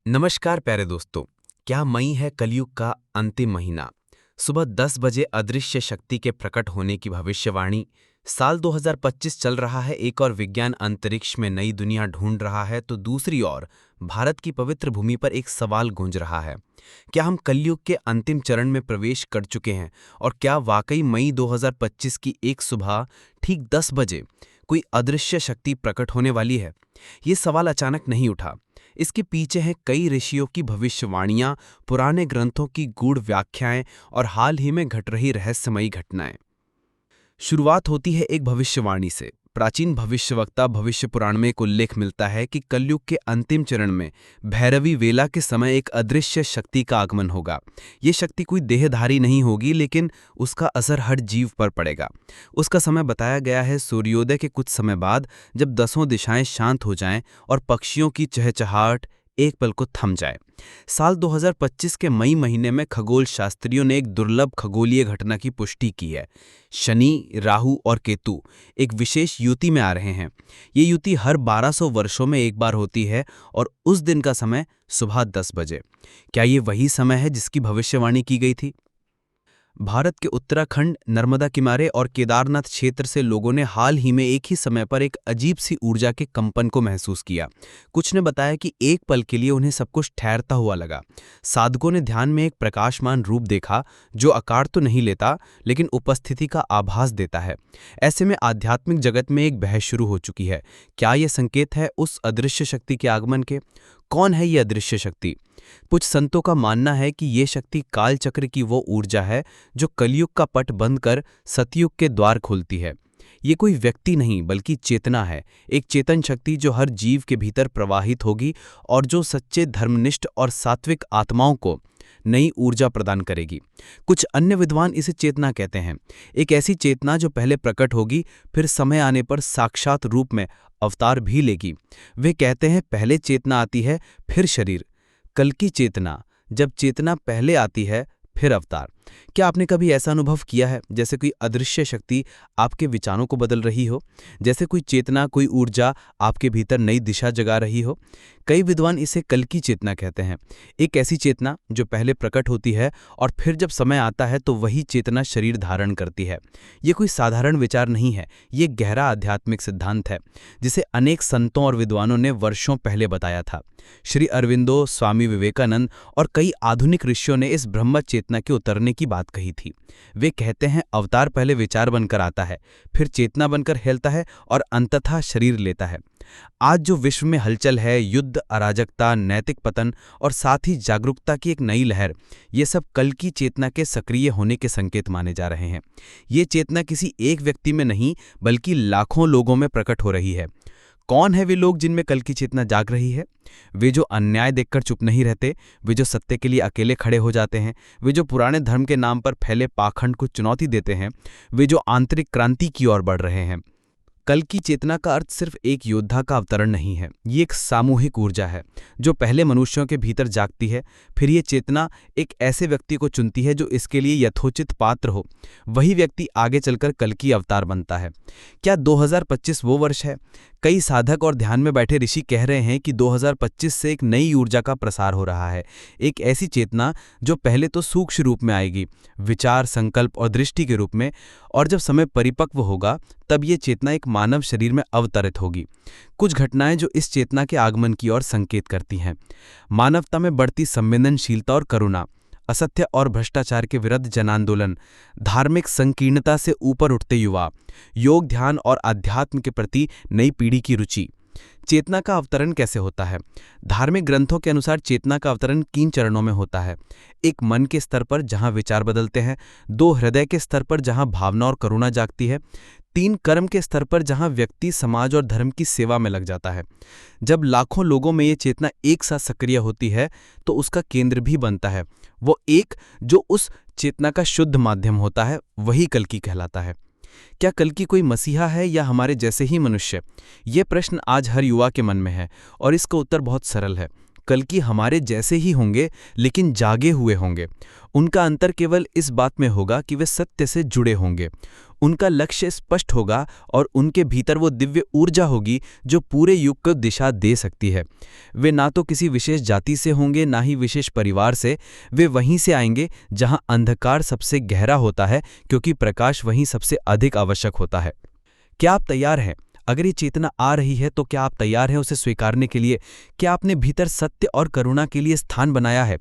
नमस्कार प्यारे दोस्तों। क्या मई है कलयुग का अंतिम महीना। सुबह 10 बजे अदृश्य शक्ति के प्रकट होने की भविष्यवाणी। साल 2025 चल रहा है, एक और विज्ञान अंतरिक्ष में नई दुनिया ढूंढ रहा है, तो दूसरी ओर भारत की पवित्र भूमि पर एक सवाल गूंज रहा है। क्या हम कलयुग के अंतिम चरण में प्रवेश कर चुके हैं, और क्या वाकई मई 2025 की एक सुबह ठीक 10 बजे कोई अदृश्य शक्ति प्रकट होने वाली है? ये सवाल अचानक नहीं उठा। इसके पीछे हैं कई ऋषियों की भविष्यवाणियां, पुराने ग्रंथों की गूढ़ व्याख्याएं और हाल ही में घट रही रहस्यमयी घटनाएं। शुरुआत होती है एक भविष्यवाणी से। प्राचीन भविष्यवक्ता भविष्य पुराण में एक उल्लेख मिलता है कि कलयुग के अंतिम चरण में भैरवी वेला के समय एक अदृश्य शक्ति का आगमन होगा। ये शक्ति कोई देहधारी नहीं होगी, लेकिन उसका असर हर जीव पर पड़ेगा। उसका समय बताया गया है सूर्योदय के कुछ समय बाद, जब दसों दिशाएं शांत हो जाएं और पक्षियों की चहचहाहट एक पल को थम जाए। साल 2025 के मई महीने में खगोल शास्त्रियों ने एक दुर्लभ खगोलीय घटना की पुष्टि की है। शनि, राहु और केतु एक विशेष युति में आ रहे हैं। ये युति हर 1200 वर्षों में एक बार होती है, और उस दिन का समय सुबह 10 बजे। क्या ये वही समय है जिसकी भविष्यवाणी की गई थी? भारत के उत्तराखंड, नर्मदा किनारे और केदारनाथ क्षेत्र से लोगों ने हाल ही में एक ही समय पर एक अजीब सी ऊर्जा के कंपन को महसूस किया। कुछ ने बताया कि एक पल के लिए उन्हें सब कुछ ठहरता हुआ लगा। साधकों ने ध्यान में एक प्रकाशमान रूप देखा, जो आकार तो नहीं लेता, लेकिन उपस्थिति का आभास देता है। ऐसे में आध्यात्मिक जगत में एक बहस शुरू हो चुकी है। क्या यह संकेत है उस अदृश्य शक्ति के आगमन के? कौन है ये अदृश्य शक्ति? कुछ संतों का मानना है कि ये शक्ति कालचक्र की वो ऊर्जा है जो कलयुग का पट बंद कर सतयुग के द्वार खोलती है। ये कोई व्यक्ति नहीं, बल्कि चेतना है। एक चेतन शक्ति जो हर जीव के भीतर प्रवाहित होगी, और जो सच्चे धर्मनिष्ठ और सात्विक आत्माओं को नई ऊर्जा प्रदान करेगी। कुछ अन्य विद्वान इसे चेतना कहते हैं। एक ऐसी चेतना जो पहले प्रकट होगी, फिर समय आने पर साक्षात रूप में अवतार भी लेगी। वे कहते हैं, पहले चेतना आती है, फिर शरीर। कल की चेतना, जब चेतना पहले आती है, फिर अवतार। क्या आपने कभी ऐसा अनुभव किया है जैसे कोई अदृश्य शक्ति आपके विचारों को बदल रही हो? जैसे कोई चेतना, कोई ऊर्जा आपके भीतर नई दिशा जगा रही हो? कई विद्वान इसे कल की चेतना कहते हैं। एक ऐसी चेतना जो पहले प्रकट होती है, और फिर जब समय आता है तो वही चेतना शरीर धारण करती है। ये कोई साधारण विचार नहीं है, ये गहरा आध्यात्मिक सिद्धांत है, जिसे अनेक संतों और विद्वानों ने वर्षों पहले बताया था। श्री अरविंदो, स्वामी विवेकानंद और कई आधुनिक ऋषियों ने इस ब्रह्म चेतना के उतरने की बात कही थी। वे कहते हैं, अवतार पहले विचार बनकर आता है, फिर चेतना बनकर हिलता है, और अंततः शरीर लेता है। आज जो विश्व में हलचल है, युद्ध, अराजकता, नैतिक पतन और साथ ही जागरूकता की एक नई लहर, ये सब कल की चेतना के सक्रिय होने के संकेत माने जा रहे हैं। ये चेतना किसी एक व्यक्ति में नहीं, बल्कि लाखों लोगों में प्रकट हो रही है। कौन है वे लोग जिनमें कल की चेतना जाग रही है? वे जो अन्याय देखकर चुप नहीं रहते, वे जो सत्य के लिए अकेले खड़े हो जाते हैं, वे जो पुराने धर्म के नाम पर फैले पाखंड को चुनौती देते हैं, वे जो आंतरिक क्रांति की ओर बढ़ रहे हैं। कल की चेतना का अर्थ सिर्फ एक योद्धा का अवतरण नहीं है, ये एक सामूहिक ऊर्जा है जो पहले मनुष्यों के भीतर जागती है। फिर ये चेतना एक ऐसे व्यक्ति को चुनती है जो इसके लिए यथोचित पात्र हो। वही व्यक्ति आगे चलकर कल की अवतार बनता है। क्या 2025 वो वर्ष है? कई साधक और ध्यान में बैठे ऋषि कह रहे हैं कि 2025 से एक नई ऊर्जा का प्रसार हो रहा है। एक ऐसी चेतना जो पहले तो सूक्ष्म रूप में आएगी, विचार, संकल्प और दृष्टि के रूप में, और जब समय परिपक्व होगा तब ये चेतना एक मानव शरीर में अवतरित होगी। कुछ घटनाएं जो इस चेतना के आगमन की ओर संकेत करती हैं। मानवता में बढ़ती संवेदनशीलता और करुणा, असत्य और भ्रष्टाचार के विरुद्ध जन आंदोलन, धार्मिक संकीर्णता से ऊपर उठते युवा, योग, ध्यान और अध्यात्म के प्रति नई पीढ़ी की रुचि। चेतना का अवतरण कैसे होता है? धार्मिक ग्रंथों के अनुसार चेतना का अवतरण 3 चरणों में होता है। एक, मन के स्तर पर जहां विचार बदलते हैं। 2, हृदय के स्तर पर जहां भावना और करुणा जागती है। 3, कर्म के स्तर पर जहां व्यक्ति समाज और धर्म की सेवा में लग जाता है। जब लाखों लोगों में ये चेतना एक साथ सक्रिय होती है तो उसका केंद्र भी बनता है। वो एक जो उस चेतना का शुद्ध माध्यम होता है, वही कल्कि कहलाता है। क्या कल्कि कोई मसीहा है या हमारे जैसे ही मनुष्य? ये प्रश्न आज हर युवा के मन में है, और इसका उत्तर बहुत सरल है। कल्कि हमारे जैसे ही होंगे, लेकिन जागे हुए होंगे। उनका अंतर केवल इस बात में होगा कि वे सत्य से जुड़े होंगे। उनका लक्ष्य स्पष्ट होगा और उनके भीतर वो दिव्य ऊर्जा होगी जो पूरे युग को दिशा दे सकती है। वे ना तो किसी विशेष जाति से होंगे, ना ही विशेष परिवार से। वे वहीं से आएंगे जहां अंधकार सबसे गहरा होता है, क्योंकि प्रकाश वहीं सबसे अधिक आवश्यक होता है। क्या आप तैयार हैं? अगर ये चेतना आ रही है तो क्या आप तैयार हैं उसे स्वीकारने के लिए? क्या आपने भीतर सत्य और करुणा के लिए स्थान बनाया है?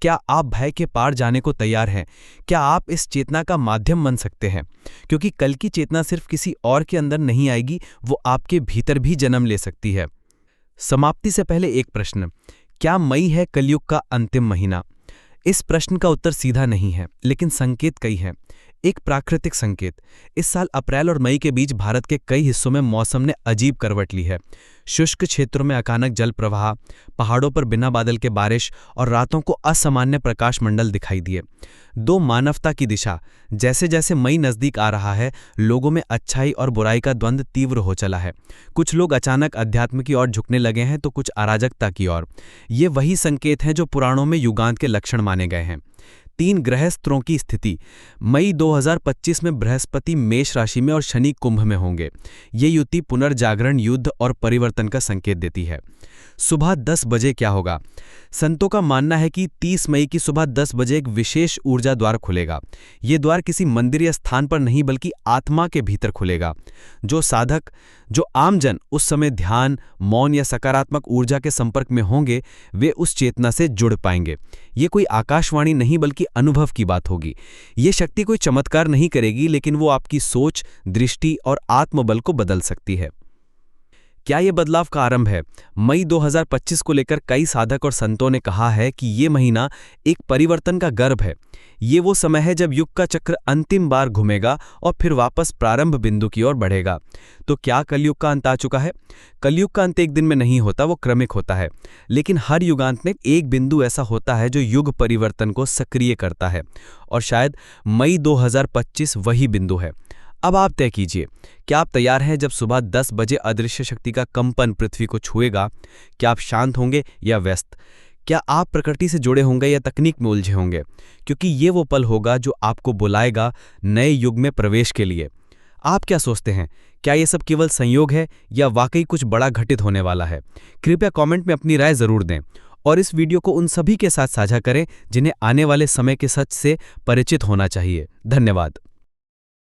क्या आप भय के पार जाने को तैयार हैं? क्या आप इस चेतना का माध्यम बन सकते हैं? क्योंकि कल की चेतना सिर्फ किसी और के अंदर नहीं आएगी, वो आपके भीतर भी जन्म ले सकती है। समाप्ति से पहले एक प्रश्न: क्या मई है कलयुग का अंतिम महीना? इस प्रश्न का उत्तर सीधा नहीं है, लेकिन संकेत कई हैं। एक प्राकृतिक संकेत: इस साल अप्रैल और मई के बीच भारत के कई हिस्सों में मौसम ने अजीब करवट ली है। शुष्क क्षेत्रों में अचानक जल प्रवाह, पहाड़ों पर बिना बादल के बारिश और रातों को असामान्य प्रकाश मंडल दिखाई दिए। दो मानवता की दिशा: जैसे जैसे मई नजदीक आ रहा है, लोगों में अच्छाई और बुराई का द्वंद्व तीव्र हो चला है। कुछ लोग अचानक अध्यात्म की ओर झुकने लगे हैं तो कुछ अराजकता की ओर। ये वही संकेत हैं जो पुराणों में युगांत के लक्षण माने गए हैं। 3 ग्रह स्तरों की स्थिति: मई 2025 में बृहस्पति मेष राशि में और शनि कुंभ में होंगे। ये युति पुनर्जागरण, युद्ध और परिवर्तन का संकेत देती है। सुबह 10 बजे क्या होगा? संतों का मानना है कि 30 मई की सुबह 10 बजे एक विशेष ऊर्जा द्वार खुलेगा। ये द्वार किसी मंदिर या स्थान पर नहीं, बल्कि आत्मा के भीतर खुलेगा। जो साधक, जो आमजन उस समय ध्यान, मौन या सकारात्मक ऊर्जा के संपर्क में होंगे, वे उस चेतना से जुड़ पाएंगे। ये कोई आकाशवाणी नहीं, बल्कि अनुभव की बात होगी। ये शक्ति कोई चमत्कार नहीं करेगी, लेकिन वो आपकी सोच, दृष्टि और आत्मबल को बदल सकती है। क्या ये बदलाव का आरंभ है? मई 2025 को लेकर कई साधक और संतों ने कहा है कि ये महीना एक परिवर्तन का गर्भ है। ये वो समय है जब युग का चक्र अंतिम बार घूमेगा और फिर वापस प्रारंभ बिंदु की ओर बढ़ेगा। तो क्या कलयुग का अंत आ चुका है? कलयुग का अंत एक दिन में नहीं होता, वो क्रमिक होता है। लेकिन हर युगांत में एक बिंदु ऐसा होता है जो युग परिवर्तन को सक्रिय करता है, और शायद मई 2025 वही बिंदु है। अब आप तय कीजिए, क्या आप तैयार हैं जब सुबह 10 बजे अदृश्य शक्ति का कंपन पृथ्वी को छुएगा? क्या आप शांत होंगे या व्यस्त? क्या आप प्रकृति से जुड़े होंगे या तकनीक में उलझे होंगे? क्योंकि ये वो पल होगा जो आपको बुलाएगा नए युग में प्रवेश के लिए। आप क्या सोचते हैं? क्या ये सब केवल संयोग है या वाकई कुछ बड़ा घटित होने वाला है? कृपया कमेंट में अपनी राय जरूर दें और इस वीडियो को उन सभी के साथ साझा करें जिन्हें आने वाले समय के सच से परिचित होना चाहिए। धन्यवाद।